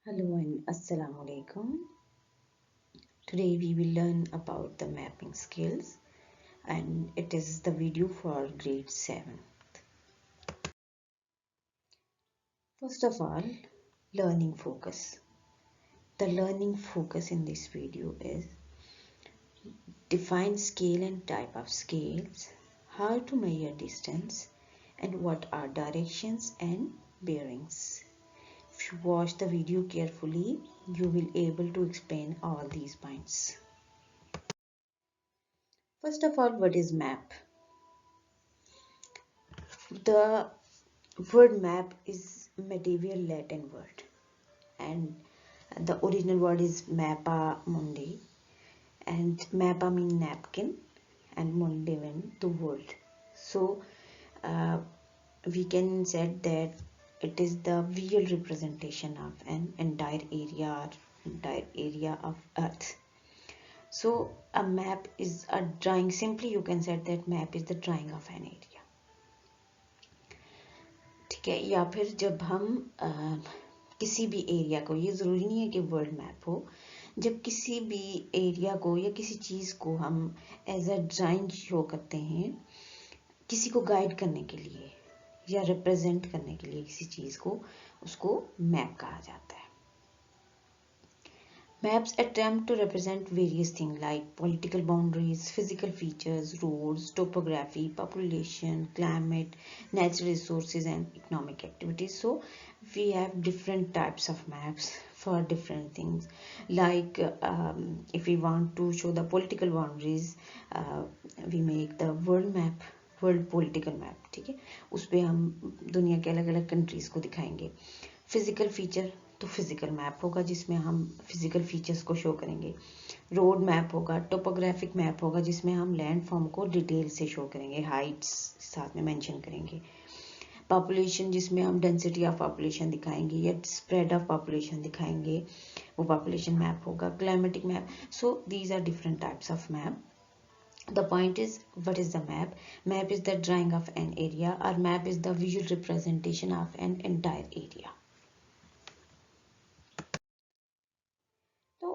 Hello and Assalamu alaikum. Today we will learn about the mapping skills and it is the video for grade 7. First of all, learning focus. The learning focus in this video is define scale and type of scales, how to measure distance and what are directions and bearings. If you watch the video carefully, you will able to explain all these points. First of all, what is map? The word map is medieval Latin word and the original word is mappa mundi, and mappa means napkin and mundi means the world. So uh, we can say that it is the visual representation of an entire area of earth. So a map is a drawing. Simply you can say that map is the drawing of an area. ठीक है, या फिर जब हम किसी भी area को, ये ज़रूरी नहीं है कि वर्ल्ड मैप हो, जब किसी भी एरिया को या किसी चीज़ को हम एज अ ड्राइंग शो करते हैं किसी को गाइड करने के लिए या रिप्रेजेंट करने के लिए किसी चीज़ को, उसको मैप कहा जाता है. Maps attempt to represent various things like political boundaries, physical features, roads, topography, population, climate, natural resources, and economic activities. So, we have different types of maps for different things. Like, if we want to show the political boundaries, we make the world map. World political map. ठीक है, उस पर हम दुनिया के अलग अलग countries को दिखाएंगे. फिजिकल फीचर तो फिजिकल मैप होगा जिसमें हम फिजिकल फीचर्स को शो करेंगे. रोड मैप होगा, टोपोग्राफिक मैप होगा जिसमें हम लैंड फॉर्म को डिटेल से शो करेंगे, हाइट्स साथ में मेंशन करेंगे. पॉपुलेशन जिसमें हम डेंसिटी ऑफ पॉपुलेशन दिखाएंगे या स्प्रेड ऑफ पॉपुलेशन दिखाएंगे, वो पॉपुलेशन मैप होगा. Climatic map. So these are different types of map. The point is, what is the map? Map is the drawing of an area, or map is the visual representation of an entire area. So,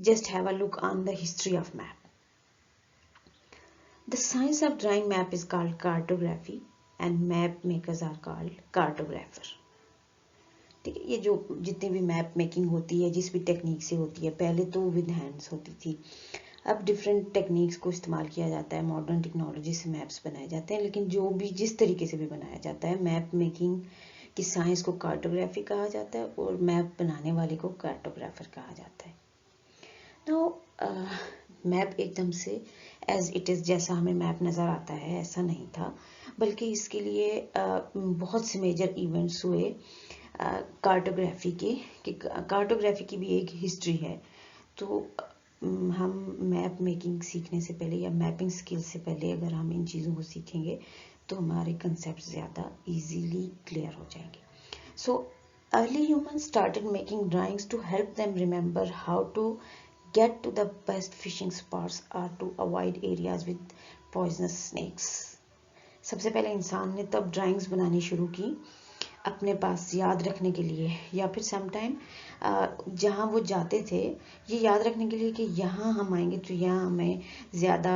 just have a look on the history of map. The science of drawing map is called cartography, and map makers are called cartographer. ठीक है, ये जो जितनी भी map making होती है जिस भी टेक्निक से होती है, पहले तो विद हैंड्स होती थी. अब डिफरेंट टेक्निक्स को इस्तेमाल किया जाता है, मॉडर्न टेक्नोलॉजी से मैप्स बनाए जाते हैं. लेकिन जो भी जिस तरीके से भी बनाया जाता है, मैप मेकिंग की साइंस को कार्टोग्राफी कहा जाता है और मैप बनाने वाले को कार्टोग्राफर कहा जाता है. तो मैप एकदम से एज इट इज़ जैसा हमें मैप नज़र आता है ऐसा नहीं था, बल्कि इसके लिए बहुत से मेजर इवेंट्स हुए कार्टोग्राफी के, कि कार्टोग्राफी की भी एक हिस्ट्री है. तो हम मैप मेकिंग सीखने से पहले या मैपिंग स्किल से पहले अगर हम इन चीज़ों को सीखेंगे तो हमारे कंसेप्ट ज़्यादा इजीली क्लियर हो जाएंगे. So early human started making drawings to help them remember how to get to the best fishing spots or to avoid areas with poisonous snakes. सबसे पहले इंसान ने तब ड्राइंग्स बनानी शुरू की अपने पास याद रखने के लिए, या फिर समटाइम जहाँ वो जाते थे ये याद रखने के लिए कि यहाँ हम आएंगे तो यहाँ हमें ज़्यादा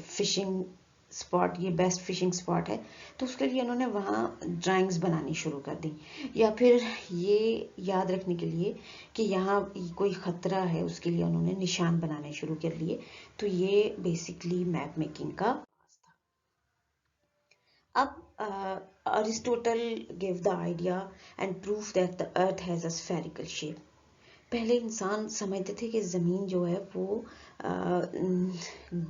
फिशिंग स्पॉट, ये बेस्ट फिशिंग स्पॉट है, तो उसके लिए उन्होंने वहाँ ड्राइंग्स बनानी शुरू कर दी. या फिर ये याद रखने के लिए कि यहाँ कोई ख़तरा है, उसके लिए उन्होंने निशान बनाने शुरू कर लिए. तो ये बेसिकली मैप मेकिंग का. अब Aristotle gave the idea and proof that the earth has a spherical shape. पहले इंसान समझते थे कि ज़मीन जो है वो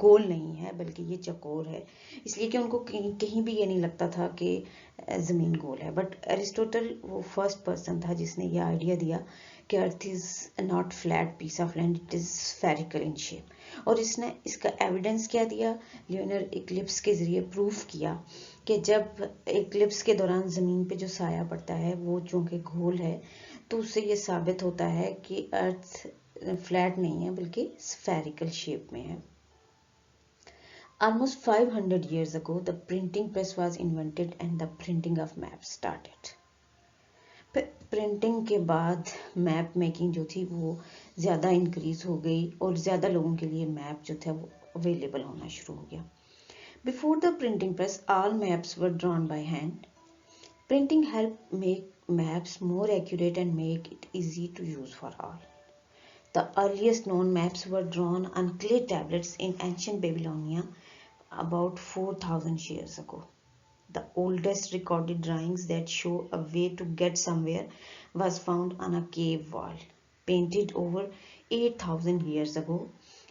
गोल नहीं है बल्कि ये चौकोर है, इसलिए कि उनको कहीं भी ये नहीं लगता था कि ज़मीन गोल है. बट एरिस्टोटल वो फर्स्ट पर्सन था जिसने ये आइडिया दिया कि earth is not flat piece of land, it is spherical in shape. और इसने इसका एविडेंस क्या दिया? ल्यूनर इक्लिप्स के ज़रिए प्रूफ किया कि जब इक्लिप्स के दौरान ज़मीन पे जो साया पड़ता है वो चूँकि गोल है, तो उससे ये साबित होता है कि अर्थ फ्लैट नहीं है बल्कि स्फेरिकल शेप में है. Almost 500 years ago, the printing press was invented and the printing of maps started. Printing के बाद मैप मेकिंग जो थी वो ज़्यादा इंक्रीज हो गई और ज़्यादा लोगों के लिए मैप जो था वो अवेलेबल होना शुरू हो गया। Before the printing press all maps were drawn by hand. Printing help make maps more accurate and make it easy to use for all. The earliest known maps were drawn on clay tablets in ancient Babylonia about 4,000 years ago. The oldest recorded drawings that show a way to get somewhere was found on a cave wall, painted over 8,000 years ago.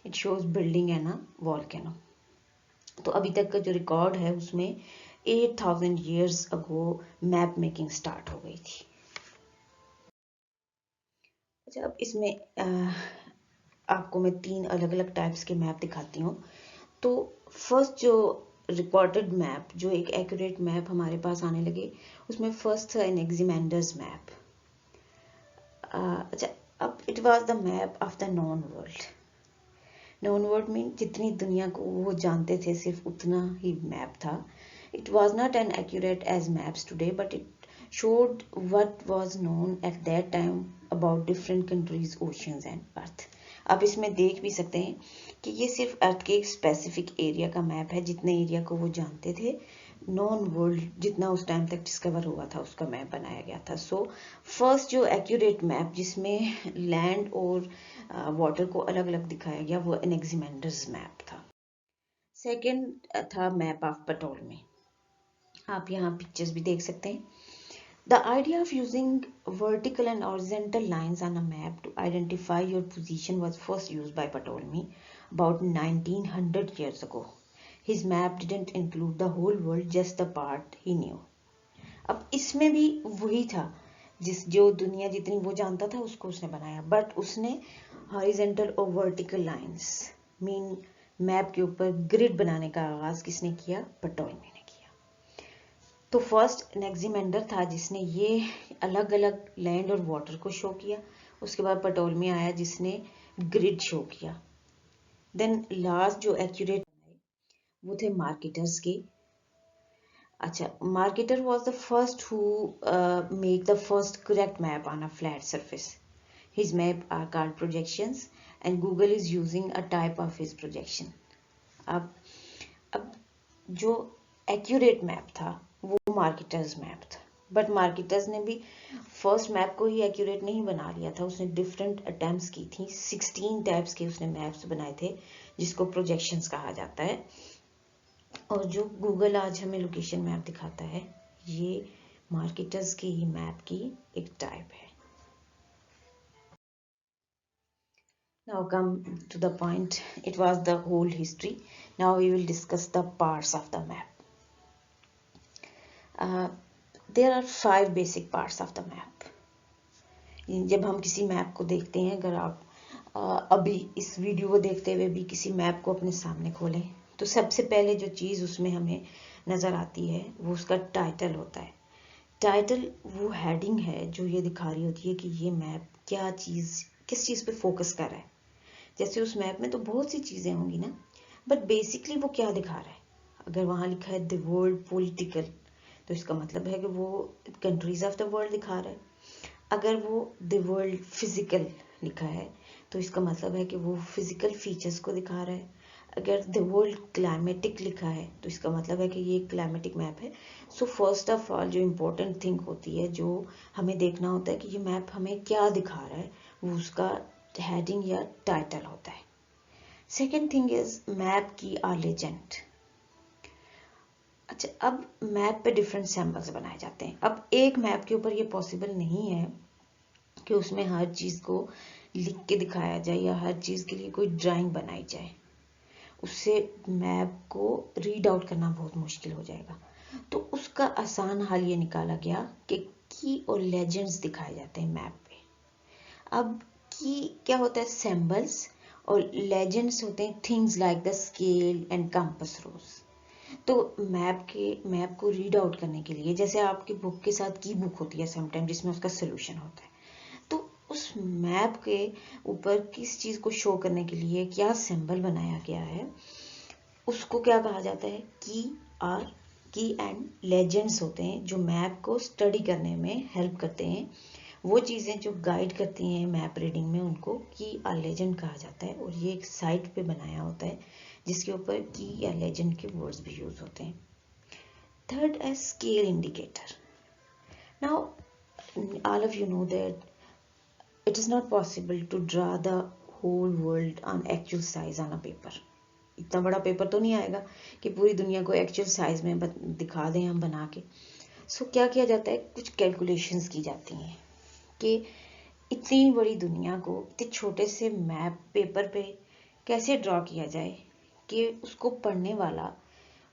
It shows building and a volcano. तो अभी तक का जो record है उसमें 8,000 years ago map making start हो गई थी। अच्छा, अब इसमें आपको मैं 3 अलग अलग टाइप्स के मैप दिखाती हूँ। तो फर्स्ट जो रिकॉर्डेड मैप, जो एक एक्यूरेट मैप हमारे पास आने लगे, उसमें फर्स्ट था एनेक्सिमेंडर्स मैप। अच्छा, अब it was the map of the known world. Known world mean जितनी दुनिया को वो जानते थे सिर्फ उतना ही मैप था। It was not an accurate as maps today, but it showed what was known at that time about different countries, oceans and earth. आप इसमें देख भी सकते हैं कि ये सिर्फ अर्थ के एक स्पेसिफिक एरिया का मैप है, जितने एरिया को वो जानते थे। नॉन वर्ल्ड जितना उस टाइम तक डिस्कवर हुआ था उसका मैप बनाया गया था। सो फर्स्ट जो एक्यूरेट मैप जिसमें लैंड और वाटर को अलग अलग दिखाया गया वो एनेक्सिमेंडर्स मैप था। सेकेंड था मैप ऑफ पटोलमी। आप यहाँ पिक्चर्स भी देख सकते हैं। The idea of using vertical and horizontal lines on a map to identify your position was first used by Ptolemy about 1900 years ago. His map didn't include the whole world, just the part he knew. अब इसमें भी वही था, जो दुनिया जितनी वो जानता था उसको उसने बनाया, बट उसने हॉरिजॉन्टल और वर्टिकल लाइंस मीन मैप के ऊपर ग्रिड बनाने का आगाज किसने किया? पटोलमी ने। तो फर्स्ट एनेक्सिमेंडर था जिसने ये अलग अलग लैंड और वाटर को शो किया। उसके बाद पटोलमी आया जिसने ग्रिड शो किया। देन लास्ट जो एक्यूरेट वो थे मार्केटर्स के। अच्छा, Mercator was the first who make the first correct map on a flat surface. His map are called projections and Google is using a type of his projection. अब जो accurate map था वो Mercator's map था, but Mercator's ने भी first map को ही accurate नहीं बना लिया था, उसने डिफरेंट अटेम्प्ट्स की थी। 16 टाइप्स के उसने मैप्स बनाए थे जिसको प्रोजेक्शंस कहा जाता है। और जो गूगल आज हमें लोकेशन मैप दिखाता है ये मार्केटर्स के ही मैप की एक टाइप है। Now come to the point. It was the whole history. Now we will discuss the parts of the map. There are 5 basic parts of the map. जब हम किसी मैप को देखते हैं, अगर आप अभी इस वीडियो को देखते हुए भी किसी मैप को अपने सामने खोलें तो सबसे पहले जो चीज़ उसमें हमें नज़र आती है वो उसका टाइटल होता है। टाइटल वो हेडिंग है जो ये दिखा रही होती है कि ये मैप क्या चीज़, किस चीज़ पे फोकस कर रहा है। जैसे उस मैप में तो बहुत सी चीज़ें होंगी ना, बट बेसिकली वो क्या दिखा रहा है। अगर वहाँ लिखा है द वर्ल्ड पॉलिटिकल तो इसका मतलब है कि वो कंट्रीज ऑफ द वर्ल्ड दिखा रहा है। अगर वो द वर्ल्ड फिजिकल लिखा है तो इसका मतलब है कि वो फिजिकल फीचर्स को दिखा रहा है। अगर द वर्ल्ड क्लाइमेटिक लिखा है तो इसका मतलब है कि ये क्लाइमेटिक मैप है। सो फर्स्ट ऑफ ऑल जो इम्पोर्टेंट थिंग होती है, जो हमें देखना होता है कि ये मैप हमें क्या दिखा रहा है, वो उसका हेडिंग या टाइटल होता है। सेकेंड थिंग इज मैप की आर लेजेंड। अच्छा, अब मैप पे डिफरेंट सैम्पल्स बनाए जाते हैं। अब एक मैप के ऊपर ये पॉसिबल नहीं है कि उसमें हर चीज़ को लिख के दिखाया जाए या हर चीज़ के लिए कोई ड्राइंग बनाई जाए, उससे मैप को रीड आउट करना बहुत मुश्किल हो जाएगा। तो उसका आसान हल ये निकाला गया कि की और लेजेंड्स दिखाए जाते हैं मैप पे। अब की क्या होता है? सिंबल्स, और लेजेंड्स होते हैं things like the scale and compass rules. तो मैप को रीड आउट करने के लिए, जैसे आपकी बुक के साथ की बुक होती है समटाइम जिसमें उसका सोल्यूशन होता है, तो उस मैप के ऊपर किस चीज़ को शो करने के लिए क्या सिंबल बनाया गया है उसको क्या कहा जाता है? की एंड लेजेंड्स होते हैं जो मैप को स्टडी करने में हेल्प करते हैं वो चीज़ें जो गाइड करती हैं मैप रीडिंग में उनको की या लेजेंड कहा जाता है, और ये एक साइट पे बनाया होता है जिसके ऊपर की या लेजेंड के वर्ड्स भी यूज होते हैं. थर्ड है scale indicator. Now all of you know that it is not possible to draw the whole world on actual size on a paper. इतना बड़ा पेपर तो नहीं आएगा कि पूरी दुनिया को एक्चुअल साइज में दिखा दें हम बना के. सो क्या किया जाता है, कुछ कैलकुलेशंस की जाती हैं कि इतनी बड़ी दुनिया को इतने छोटे से मैप पेपर पे कैसे ड्रॉ किया जाए कि उसको पढ़ने वाला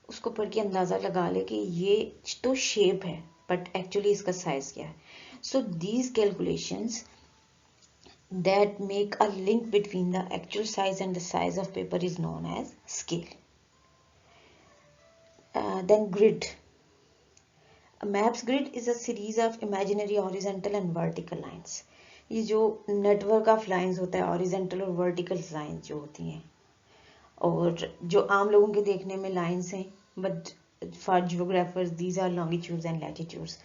उसको पढ़ के अंदाज़ा लगा ले कि ये तो शेप है बट एक्चुअली इसका साइज क्या है. So these calculations that make a link between the actual size and the size of paper is known as scale. Then grid. A map's grid is a series of imaginary horizontal and vertical lines. ये जो network of lines होता है, horizontal और vertical lines जो होती हैं, और जो आम लोगों के देखने में लाइंस हैं, but for geographers these are longitudes and latitudes.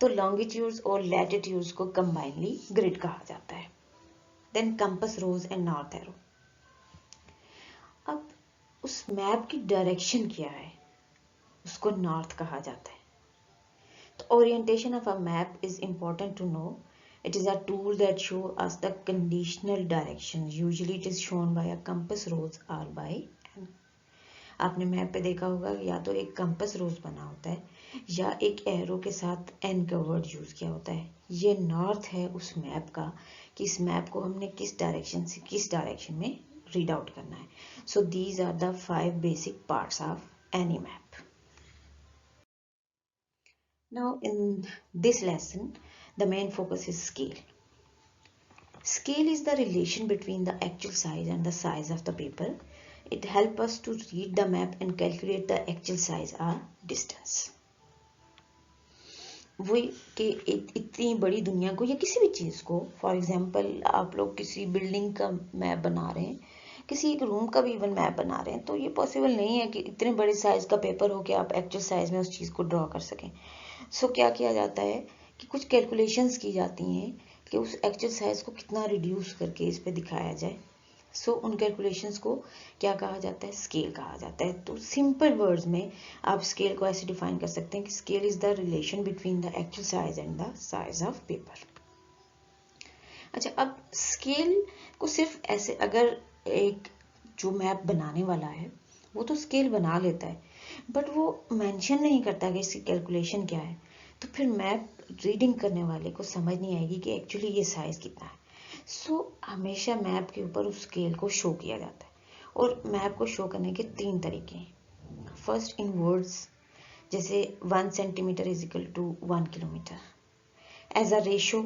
तो लॉन्गिट्यूड्स और लैटिट्यूड्स को कंबाइनली ग्रिड कहा जाता है. Then compass rose and north arrow. अब उस मैप की डायरेक्शन क्या है, उसको नॉर्थ कहा जाता है. तो orientation of a map is important to know. It is a tool that show us the conditional direction. Usually it is shown by a compass rose और बाय एन. आपने मैप पे देखा होगा या तो एक कंपास रोज बना होता है या एक एरो के साथ एन का वर्ड यूज किया होता है. ये नॉर्थ है उस मैप का कि इस मैप को हमने किस डायरेक्शन से किस डायरेक्शन में रीड आउट करना है. So these are the 5 basic parts of any map. Now in this lesson the main focus is scale. Scale is the relation between the actual size and the size of the paper. It helps us to read the map and calculate the actual size or distance. वही कि इतनी बड़ी दुनिया को या किसी भी चीज़ को, फॉर एग्जांपल आप लोग किसी बिल्डिंग का मैप बना रहे हैं, किसी एक रूम का भी इवन मैप बना रहे हैं, तो ये पॉसिबल नहीं है कि इतने बड़े साइज का पेपर हो कि आप एक्चुअल साइज में उस चीज़ को ड्रॉ कर सकें. सो क्या किया जाता है कि कुछ कैलकुलेशंस की जाती हैं कि उस एक्चुअल साइज को कितना रिड्यूस करके इस पे दिखाया जाए. सो उन कैलकुलेशंस को क्या कहा जाता है, स्केल कहा जाता है. तो सिंपल वर्ड्स में आप स्केल को ऐसे डिफाइन कर सकते हैं कि scale is the relation between the actual size and the size of paper. अच्छा, अब स्केल को सिर्फ ऐसे, अगर एक जो मैप बनाने वाला है वो तो स्केल बना लेता है बट वो मेंशन नहीं करता कि इसकी कैलकुलेशन क्या है, तो फिर मैप रीडिंग करने वाले को समझ नहीं आएगी कि एक्चुअली ये साइज कितना है. सो हमेशा मैप के ऊपर उस स्केल को शो किया जाता है, और मैप को शो करने के 3 तरीके हैं. फर्स्ट इन वर्ड्स, जैसे 1 centimetre is equal to 1 kilometre, as a ratio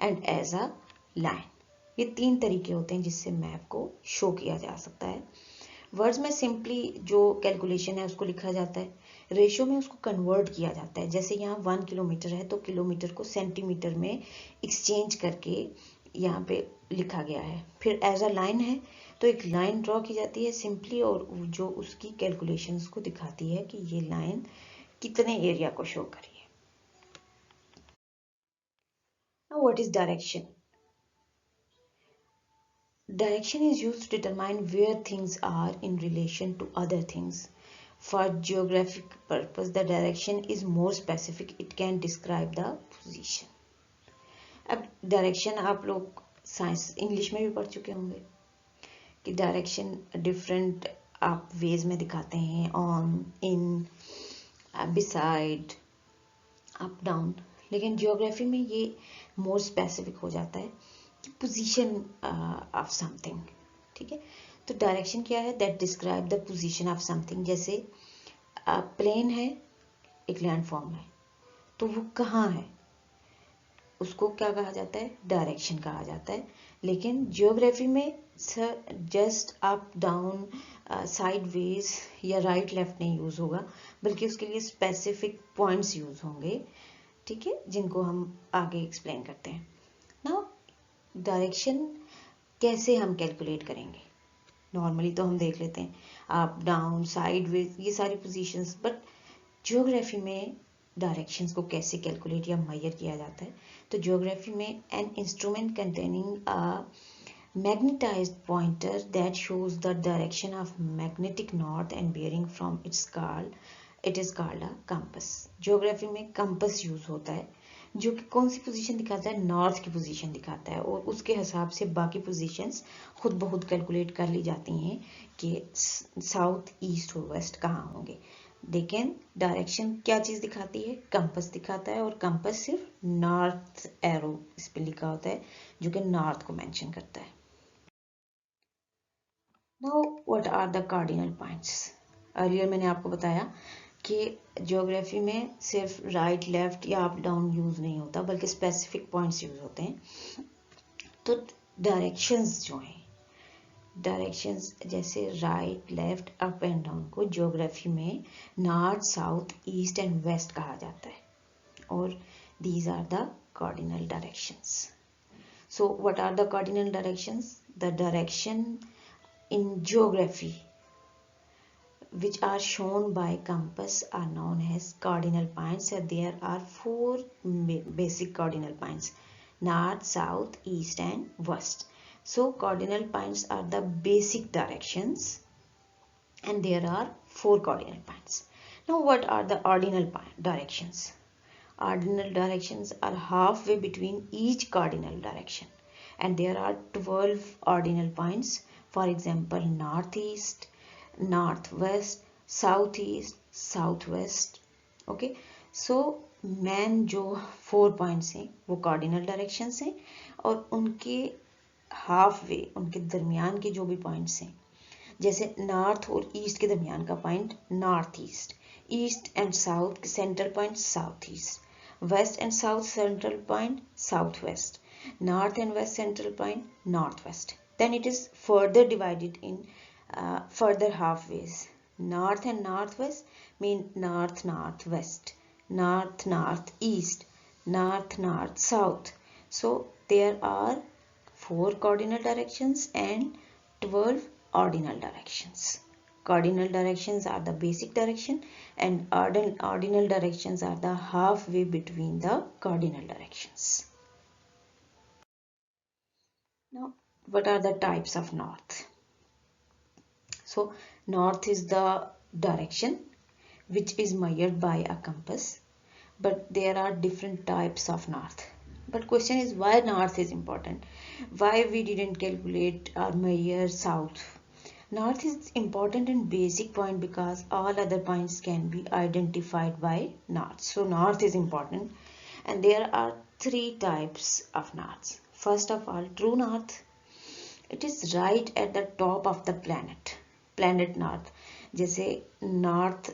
and as a line. ये 3 तरीके होते हैं जिससे मैप को शो किया जा सकता है. वर्ड्स में सिंपली जो कैलकुलेशन है उसको लिखा जाता है. रेशियो में उसको कन्वर्ट किया जाता है. जैसे यहाँ 1 किलोमीटर है तो किलोमीटर को सेंटीमीटर में एक्सचेंज करके यहाँ पे लिखा गया है. फिर एज अ लाइन है तो एक लाइन ड्रॉ की जाती है सिंपली, और जो उसकी कैलकुलेशंस को दिखाती है कि ये लाइन कितने एरिया को शो करी है. Now what is direction? Direction is used to determine where things are in relation to other things. For geographic purpose, the direction is more specific. It can describe the position. अब direction आप लोग science English में भी पढ़ चुके होंगे कि direction different आप वेज में दिखाते हैं, on, in, beside, up, down. लेकिन जियोग्राफी में ये मोर स्पेसिफिक हो जाता है, पोजीशन ऑफ समथिंग. ठीक है, तो डायरेक्शन क्या है, that describe the position of something. जैसे प्लेन है, एक लैंडफॉर्म है, तो वो कहाँ है उसको क्या कहा जाता है, डायरेक्शन कहा जाता है. लेकिन जियोग्राफी में जस्ट अप, डाउन, साइडवेज या राइट लेफ्ट नहीं यूज होगा, बल्कि उसके लिए स्पेसिफिक पॉइंट्स यूज होंगे. ठीक है, जिनको हम आगे एक्सप्लेन करते हैं. नाउ डायरेक्शन कैसे हम कैलकुलेट करेंगे? नॉर्मली तो हम देख लेते हैं अप, डाउन, साइडवेज, ये सारी पोजीशंस, बट जियोग्राफी में डायरेक्शंस को कैसे कैलकुलेट या मेजर किया जाता है। तो ज्योग्राफी में an instrument containing a magnetized pointer that shows the direction of magnetic north and bearing from it is called a compass। Geography में कंपस यूज होता है जो कि कौन सी पोजीशन दिखाता है, नॉर्थ की पोजीशन दिखाता है, और उसके हिसाब से बाकी पोजीशंस खुद ब खुद कैलकुलेट कर ली जाती हैं कि साउथ ईस्ट और वेस्ट कहाँ होंगे। लेकिन डायरेक्शन क्या चीज दिखाती है, कंपस दिखाता है, और कंपस सिर्फ नॉर्थ एरो इस पे लिखा होता है जो कि नॉर्थ को मेंशन करता है। Now what are the cardinal points? Earlier मैंने आपको बताया कि ज्योग्राफी में सिर्फ राइट लेफ्ट या अप डाउन यूज नहीं होता बल्कि स्पेसिफिक पॉइंट्स यूज होते हैं। तो डायरेक्शंस जो हैं, डायरेक्शंस जैसे right left up and down को ज्योग्राफी में north south east and west कहा जाता है, और these are the cardinal directions. So what are the cardinal directions? The direction in geography which are shown by compass are known as cardinal points, and there are four basic cardinal points: north, south, east and west. So cardinal points are the basic directions, and there are four cardinal points. Now what are the ordinal directions? Ordinal directions are halfway between each cardinal direction, and there are 12 ordinal points. For example, northeast, northwest, southeast, southwest. Okay, so main जो 4 points हैं वो cardinal directions हैं, और उनके half way, उनके दरमियान के जो भी पॉइंट्स हैं, जैसे नॉर्थ और ईस्ट के दरमियान का point north east, east and south के central point south east, west and south central point south west, north and west central point northwest. Then it is further divided in further halfways. North and northwest mean north northwest, north northeast, north north south. So there are 4 cardinal directions and 12 ordinal directions. Cardinal directions are the basic direction, and ordinal directions are the halfway between the cardinal directions. Now, what are the types of north? So, north is the direction which is measured by a compass, but there are different types of north. But question is, why north is important? Why we didn't calculate or measure south? North is important and basic point because all other points can be identified by north. So, north is important, and there are 3 types of north. First of all, true north. It is right at the top of the planet north. जैसे north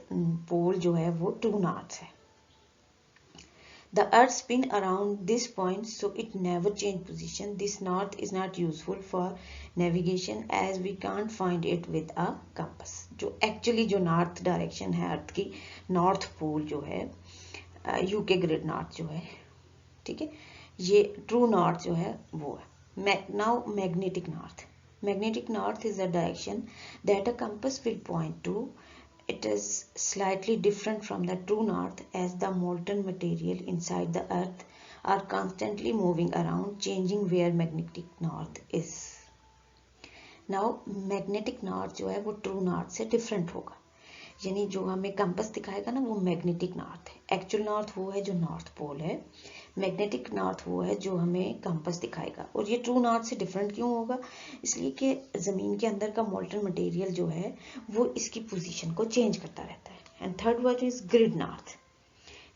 pole जो है वो true north है. The earth spin around this point, so it never change position. This north is not useful for navigation as we can't find it with a compass. जो actually जो north direction है अर्थ की, north pole जो है, UK grid north जो है, ठीक है, ये ट्रू नॉर्थ जो है वो है. Now magnetic north. Magnetic north is a direction that a compass will point to. It is slightly different from the true north as the molten material inside the earth are constantly moving around, changing where magnetic north is. Now magnetic north जो है वो true north से different होगा, यानी जो हमें compass दिखाएगा ना वो मैग्नेटिक नॉर्थ है. एक्चुअल नॉर्थ वो है जो नॉर्थ पोल है, मैग्नेटिक नॉर्थ वो है जो हमें कंपस दिखाएगा. और ये ट्रू नॉर्थ से डिफरेंट क्यों होगा? इसलिए कि ज़मीन के अंदर का मोल्टन मटेरियल जो है वो इसकी पोजीशन को चेंज करता रहता है. And third word is grid north.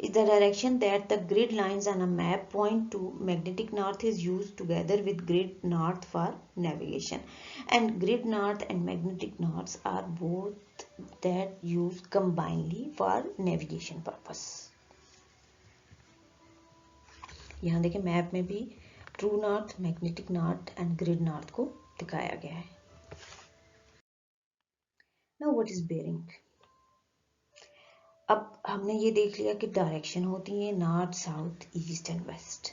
is the direction that the grid lines on a map point to. Magnetic north is used together with grid north for navigation, and grid north and magnetic north are both that used combinedly for navigation purpose. यहाँ देखिए map में भी true north, magnetic north and grid north को दिखाया गया है. Now what is bearing? अब हमने ये देख लिया कि डायरेक्शन होती है north south east and west.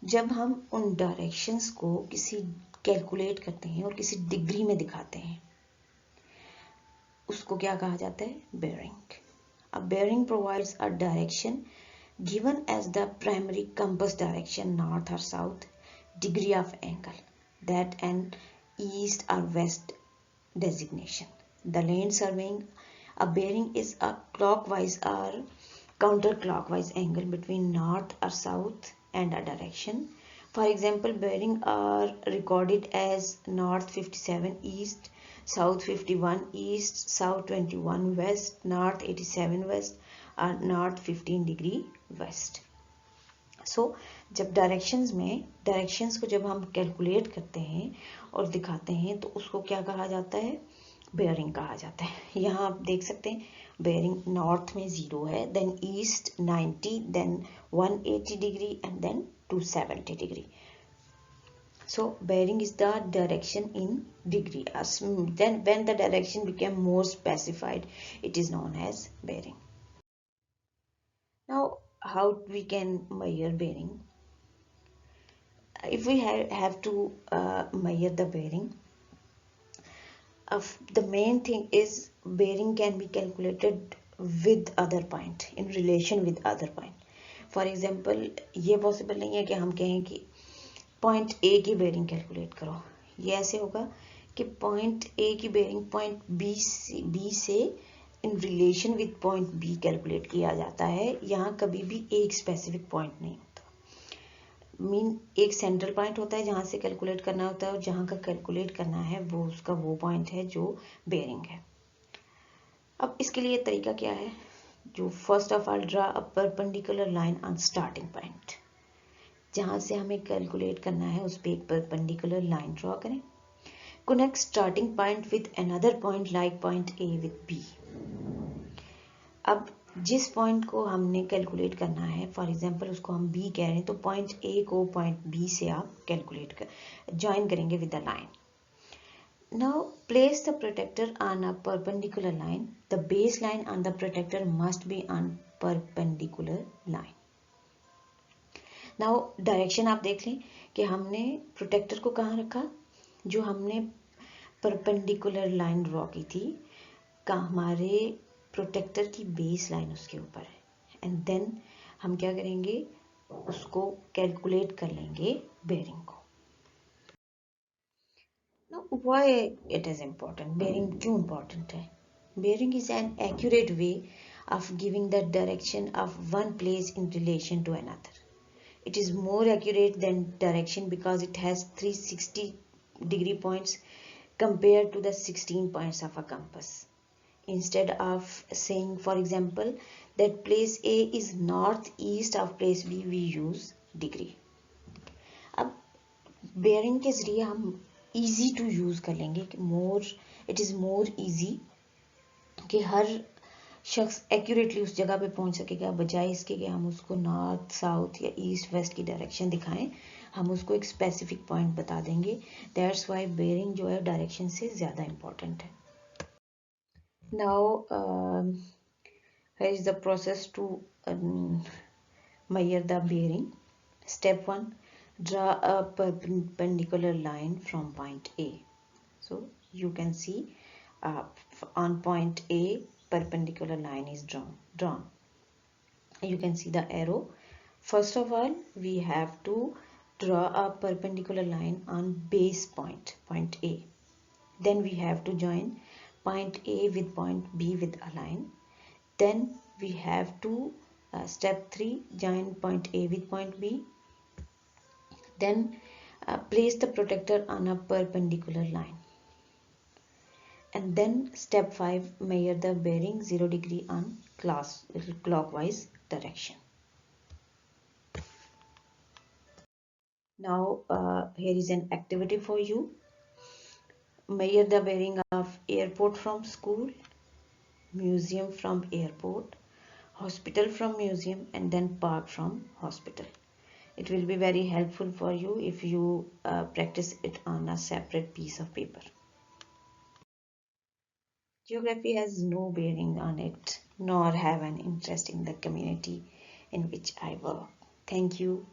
जब हम उन डायरेक्शंस को किसी कैलकुलेट करते हैं और किसी डिग्री में दिखाते हैं उसको क्या कहा जाता है? Bearing. A bearing provides a direction given as the primary compass direction, north or south, degree of angle, that an east or west designation. The land surveying, a bearing is a clockwise or counterclockwise angle between north or south and a direction. For example, bearings are recorded as north 57 east, south 51 east, south 21 west, north 87 west और north 15 degree west. So, जब directions को जब हम calculate करते हैं और दिखाते हैं तो उसको क्या कहा जाता है? बेयरिंग कहा जाता है. यहाँ आप देख सकते हैं बेयरिंग नॉर्थ में 0 है, then east 90, then 180 degree and then 270 degree. So bearing is the direction in degree. Then when the direction became more specified, it is known as bearing. Now how we can measure bearing? If we have to measure the bearing, the main thing is bearing can be calculated with other point, in relation with other point. For example, ये possible नहीं है कि हम कहें कि point A की bearing calculate करो. ये ऐसे होगा कि पॉइंट ए की बेयरिंग पॉइंट बी से in relation with point B calculate किया जाता है. यहाँ कभी भी एक स्पेसिफिक पॉइंट नहीं होता. एक सेंट्रल पॉइंट होता है जहाँ से कैलकुलेट करना होता है और जहाँ का कैलकुलेट करना है वो उसका वो पॉइंट है जो बेयरिंग है. अब इसके लिए तरीका क्या है? जो first of all draw a perpendicular line on starting point. जहाँ से हमें कैलकुलेट करना है उस पर एक परपेंडिकुलर लाइन ड्रॉ करें. Connect starting point with another point like point A with B. अब जिस पॉइंट को हमने कैलकुलेट करना है, फॉर एग्जांपल उसको हम बी कह रहे हैं, तो पॉइंट ए को पॉइंट बी से आप कैलकुलेट कर ज्वाइन करेंगे with the line. Now place the protector on a perpendicular line. The base line on the protector must be on perpendicular line. Now direction आप देख लें कि हमने प्रोटेक्टर को कहाँ रखा? जो हमने परपेंडिकुलर लाइन ड्रॉ की थी का हमारे प्रोटेक्टर की बेस लाइन उसके ऊपर है. एंड देन हम क्या करेंगे? उसको कैलकुलेट कर लेंगे बेयरिंग को. Now why it is important? Bearing क्यों इम्पोर्टेंट है? Bearing is an accurate way of giving the direction of one place in relation to another. It is more accurate than direction because it has 360 degree points compared to the 16 points of a compass. Instead of saying, for example, that place A is northeast of place B, we use degree. अब bearing के जरिए हम easy to use कर लेंगे कि it is more easy कि हर शख्स accurately उस जगह पे पहुंच सकेगा, बजाय इसके कि हम उसको नॉर्थ साउथ या ईस्ट वेस्ट की डायरेक्शन दिखाएं. हम उसको एक स्पेसिफिक पॉइंट बता देंगे. दैट्स वाई बेयरिंग जो है डायरेक्शन से ज़्यादा इम्पोर्टेंट है. Now here is the process to measure the bearing. Step 1, draw a perpendicular line from point A. So you can see on point A perpendicular line is drawn. You can see the arrow. First of all, we have to draw a perpendicular line on base point A. Then we have to join point A with point B with a line. Then we have to step 3, join point A with point B. Then place the protector on a perpendicular line. And then step 5, measure the bearing 0 degree on clockwise direction. Now here is an activity for you. Measure the bearing of airport from school, museum from airport, hospital from museum, and then park from hospital. It will be very helpful for you if you practice it on a separate piece of paper. Geography has no bearing on it, nor have an interest in the community in which I work. Thank you.